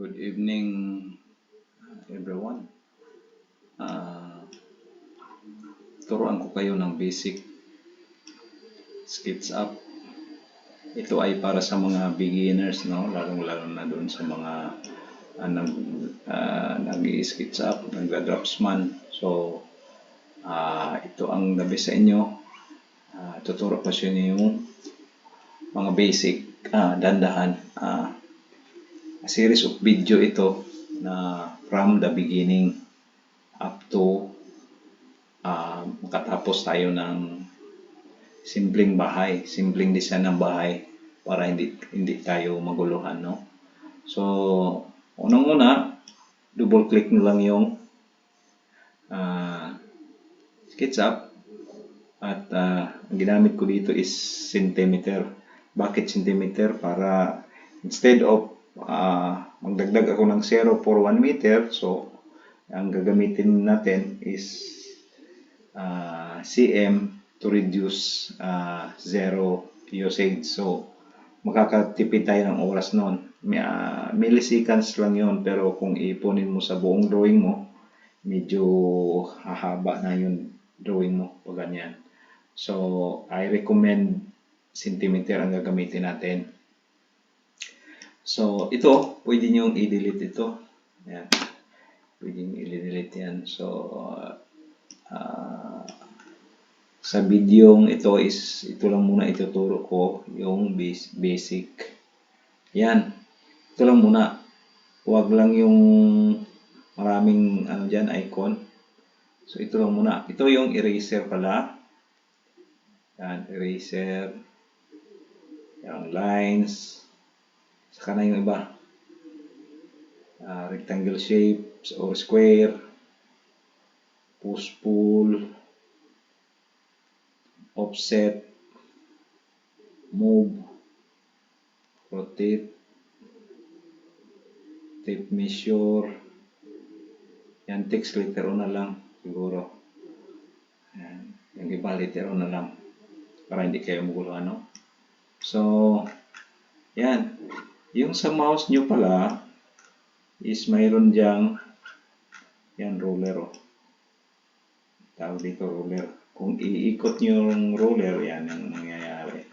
Good evening, everyone. Turuan ko kayo ng basic SketchUp. Ito ay para sa mga beginners, no? Lalong-lalo na doon sa mga nag-i-SketchUp, nag-draftsman. So, ito ang the best sa inyo. Tuturo ko sa inyo yung mga basic, dandahan. A series of video ito na from the beginning up to makatapos tayo ng simpleng bahay, simpleng design ng bahay para hindi tayo maguluhan, no? So, unang-una, double click nyo lang yung SketchUp at ang ginamit ko dito is centimeter. Bakit centimeter? Para instead of magdagdag ako ng 0.1 meter, so ang gagamitin natin is cm to reduce zero usage. So makakatipid tayo ng oras nun. Milliseconds lang yon, pero kung ipunin mo sa buong drawing mo, medyo hahaba na yung drawing mo pag ganyan. So I recommend centimeter ang gagamitin natin. So ito, pwede nyo i-delete ito. Ayan. Pwede nyo i-delete yan. So sa video ito lang muna ituturo ko yung basic. Yan. Ito lang muna. Huwag lang yung maraming dyan, icon. So ito lang muna. Ito yung eraser pala. Yan, eraser. Yung lines. Saka na yung iba. Rectangle shapes or square. Push pull. Offset. Move. Rotate. Tape measure. Yan, text letter O na lang siguro. Yan. Yung iba letter O na lang para hindi kayo magulo, ano. So yan, yung sa mouse nyo pala is mayroon dyang yan, roller, tawag dito roller. Kung iikot nyo yung roller, yan ang nangyayari.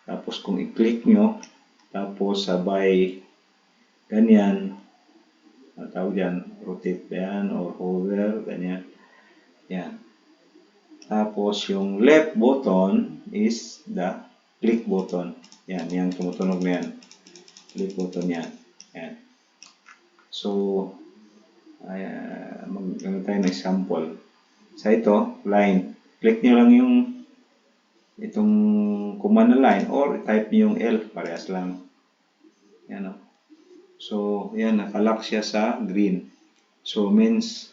Tapos kung i-click nyo, tapos sabay ganyan, tawag dyan, rotate yan or hover, ganyan. Yan. Tapos yung left button is the click button. Yan, yung tumutunog na yan. Click button yan. Yan. So, mag-ano tayo ng example. Sa ito, line. Click nyo lang yung itong command na line or type nyo yung L. Parehas lang. Yan o. So, yan. Nakalock siya sa green. So, means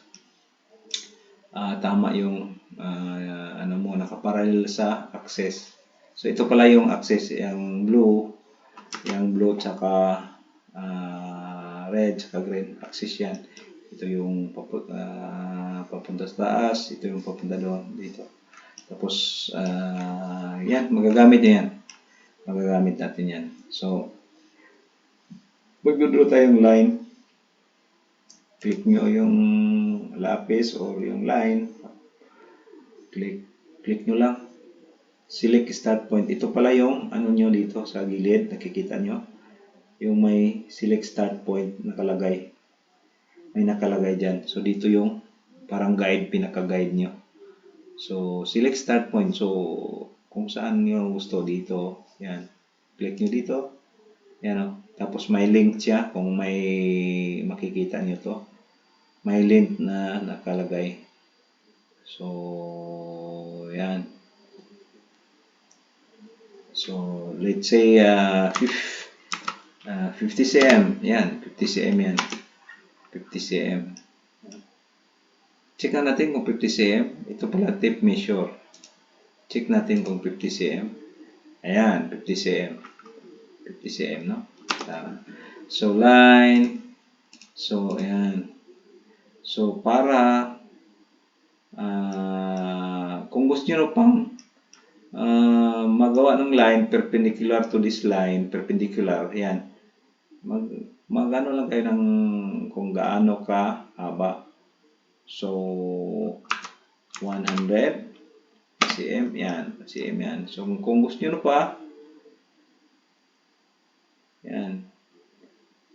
tama yung nakaparallel sa axis. So ito pala yung axis, yung blue tsaka red tsaka green, axis yan. Ito yung papunta sa taas, ito yung papunta doon dito. Tapos yan, magagamit natin yan. So mag-draw tayong line. Click nyo yung lapis or yung line. Click nyo lang. Select start point. Ito pala yung nyo dito sa gilid. Nakikita nyo. Yung may select start point nakalagay. May nakalagay dyan. So dito yung parang guide, pinaka-guide nyo. So select start point. So kung saan nyo gusto dito. Yan. Click nyo dito. Yan o. Tapos may link siya. Kung may makikita nyo to. May link na nakalagay. So yan. So let's say 50 cm. Yan, 50 cm yan. 50 cm. Check natin kung 50 cm. Ito pala tape measure. Check natin kung 50 cm. Ayan, 50 cm. 50 cm, no? So line. So ayan. So para kung gusto nyo pang magawa ng line perpendicular to this line, perpendicular, yan. Mag-ano lang kayo ng kung gaano ka haba. So, 100 cm yan. So, kung gusto nyo pa, yan.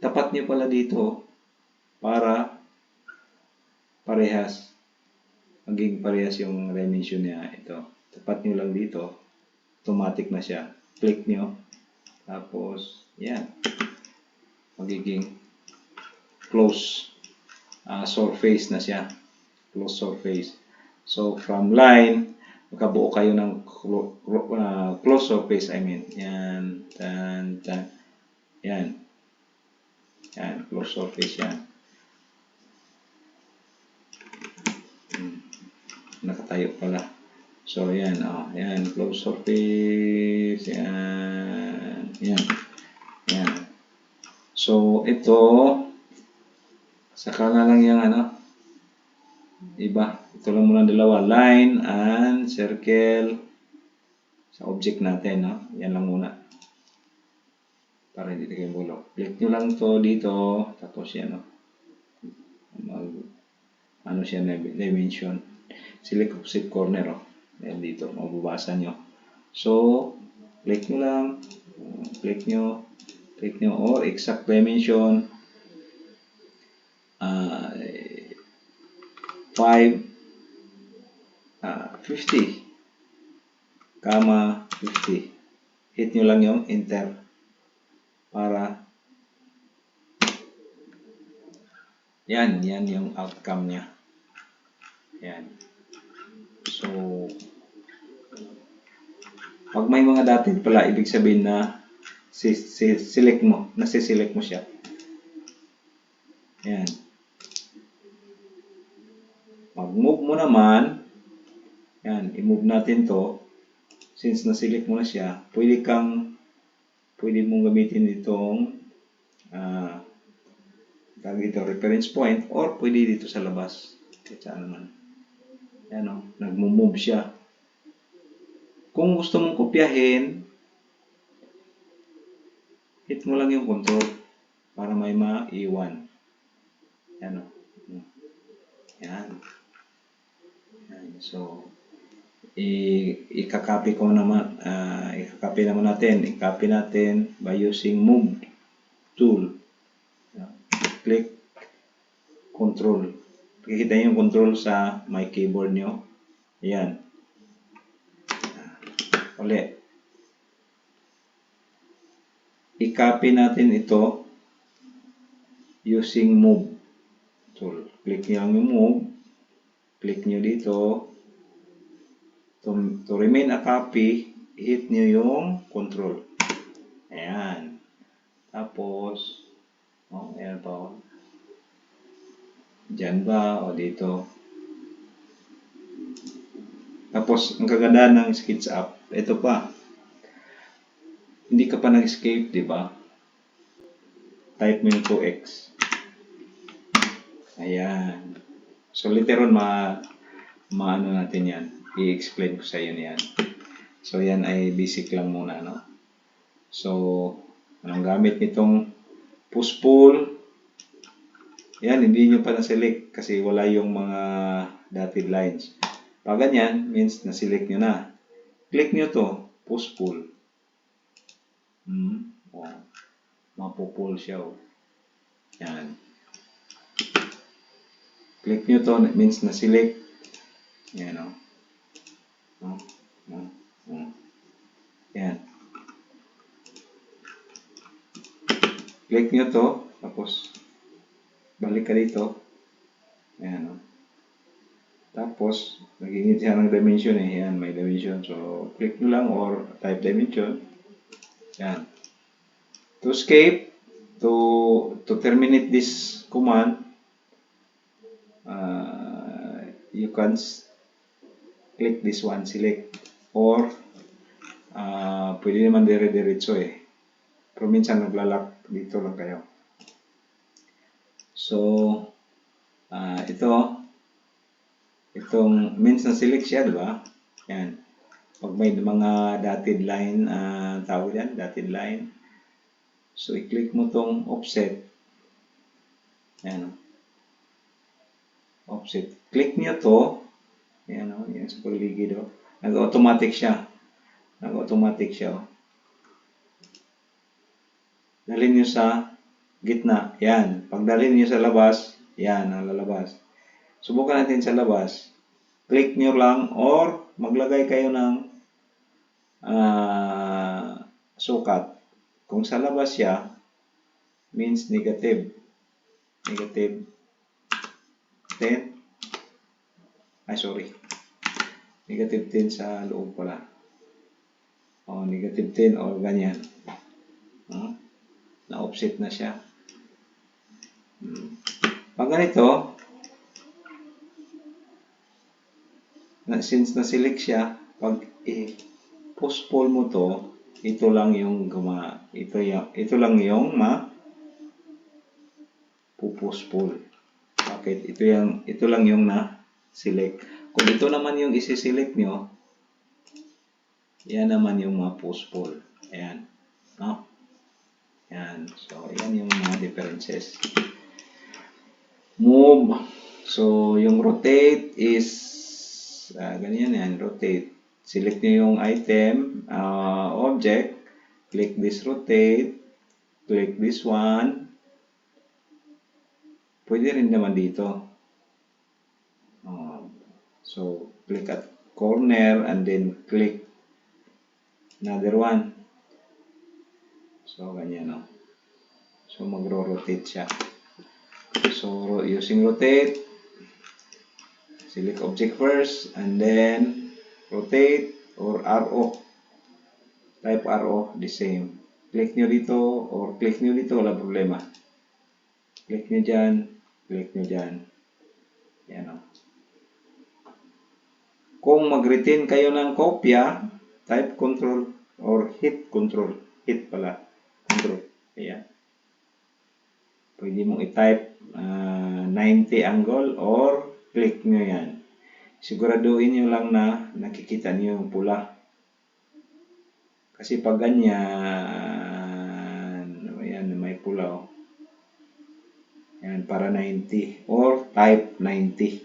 Tapat nyo pala dito para parehas. Maging parehas yung dimension niya. Ito. Tapat nyo lang dito. Automatic na siya. Click nyo. Tapos, yan. Magiging close surface na siya. Close surface. So, from line, makabuo kayo ng close surface, Yan. Yan. Yan. Close surface yan. Nakatayo pala. So, yan. Yan. Close surface. Yan. Yan. Yan. So, ito, saka na lang yung iba. Ito lang muna dalawa. Line and circle sa object natin. Yan lang muna. Para hindi kayo bulok. Click nyo lang to dito. Tapos yan. Siya na dimension. Select opposite corner. Yan dito. Mababasa nyo. So, click nyo lang. Click nyo. Or exact dimension. 50, 50. Hit nyo lang yung enter para yan yung outcome niya. Yan. So, pag may mga dated pala, ibig sabihin na select mo, nasiselect mo siya. Yan. Mag-move mo naman, yan, i-move natin to. Since na-select mo na siya, pwede mong gamitin itong reference point or pwede dito sa labas. Saan naman. Yan nagmo-move siya. Kung gusto mong kopyahin, hit mo lang yung control para may maiwan. Yan Yan. So, i-copy naman natin. I-copy natin by using move tool. Click control. Kikita yung control sa my keyboard nyo. Ayan. Ulit. I-copy natin ito using move tool. Click nyo lang yung move. Click nyo dito. To remain a copy, hit nyo yung control. Ayan. Tapos, ayan pa. Diyan ba o dito. Tapos, ang kagandahan ng SketchUp, ito pa. Hindi ka pa nag-escape, di ba? Type mo yung 2x. Ayan. So, later on, maano natin yan. I-explain ko sa iyo yan. So, yan ay basic lang muna, So, anong gamit nitong push-pull? Yan, hindi nyo pa na-select kasi wala yung mga dotted lines. Pag ganyan, means na-select nyo na. Click nyo to, push-pull. Mapupull siya. Yan. Click nyo to, means na-select. Yan Yan. Click nyo to, tapos balik ka dito. Ayan Tapos, nag-init siya ng dimension Yan, may dimension. So, click nyo lang or type dimension. Yan. To escape, to terminate this command, you can click this one, select, or pwede naman dire-diretso Pero minsan naglalak dito lang kayo. So, itong means na select siya, di ba? Yan. Pag may mga dotted line, tawag yan, dotted line. So, i-click mo tong offset. Ayan o. Offset. Click nyo to. Ayan o. Yan sa paligid o. Nag-automatic siya. Nag-automatic siya o. Dalhin nyo sa gitna. Yan. Pag dalhin nyo sa labas, yan ang lalabas. Subukan natin sa labas. Click nyo lang or maglagay kayo ng sukat. Kung sa labas siya, means negative. Negative 10. Ay, sorry. Negative 10 sa loob pala. O, negative 10 o ganyan. Na-offset na siya. Pag ganito, since na-select siya, pag i-push-pull mo to, ito lang yung ito lang yung push-pull. Bakit? Ito lang yung na-select. Kung ito naman yung isi-select nyo, yan naman yung push-pull. Ayan. No? Yan. So, yan yung mga differences. Move. So, yung rotate is ganyan yan. Rotate. Select nyo yung item, object. Click this rotate. Click this one. Pwede rin naman dito. So, click at corner and then click another one. So, ganyan o. So, magro-rotate siya. So, using rotate, select object first, and then rotate or arrow. Type arrow, the same. Click nyo dito or click nyo dito, wala problema. Click nyo dyan, click nyo dyan. Yan o. Kung mag-retain kayo ng kopya, type control or hit control. Hit pala. Control. Ayan. Pwede mong i-type 90 angle or click nyo yan. Siguraduhin nyo lang na nakikita nyo yung pula. Kasi pag ganyan, ayan, may pula o. Ayan, para 90 or type 90.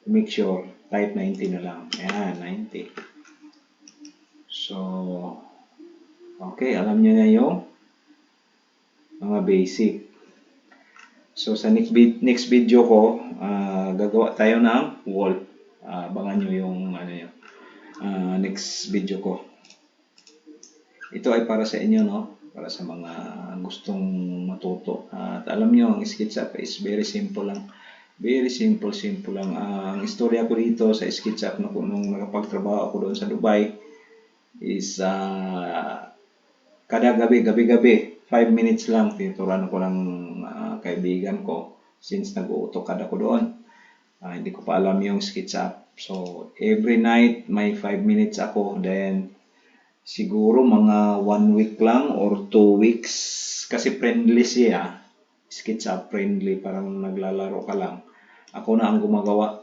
Make sure, type 90 na lang. Ayan, 90. So, okay, alam nyo na yung mga basic. So, sa next video ko, gagawa tayo ng wall. Abangan nyo yung next video ko. Ito ay para sa inyo, no? Para sa mga gustong matuto. At alam nyo, ang SketchUp is very simple lang. Very simple lang. Ang istorya ko dito sa SketchUp nung nakapagtrabaho ako doon sa Dubai is kada gabi, 5 minutes lang tinuturuan ko ng kaibigan ko since nag-AutoCAD ako doon. Hindi ko pa alam yung SketchUp. So, every night may 5 minutes ako. Then, siguro mga 1 week lang or 2 weeks. Kasi friendly siya. SketchUp friendly. Parang naglalaro ka lang. Ako na ang gumagawa.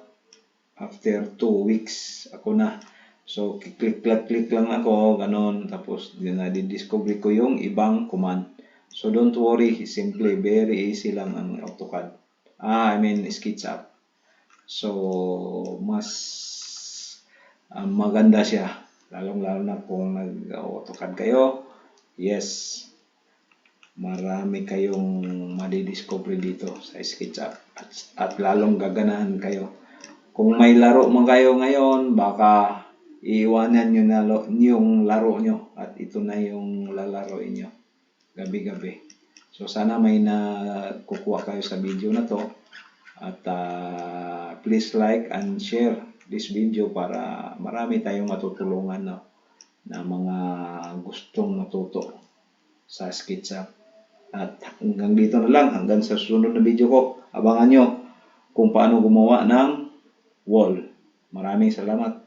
After 2 weeks, ako na. So, click lang ako. Ganon. Tapos, na-discover ko yung ibang command. So, don't worry. Simply, very easy lang ang AutoCAD. SketchUp. So, mas maganda siya. Lalong-lalo na kung nag-AutoCAD kayo. Yes. Marami kayong madidiscover dito sa SketchUp. At lalong gaganahan kayo. Kung may laro man kayo ngayon, baka iiwanan nyo na yung laro nyo. At ito na yung lalaroin nyo. Gabi-gabi. So, sana may nakukuha kayo sa video na to. At please like and share this video para marami tayong matutulungan na mga gustong matuto sa SketchUp. At hanggang dito na lang. Hanggang sa susunod na video ko. Abangan nyo kung paano gumawa ng wall. Maraming salamat.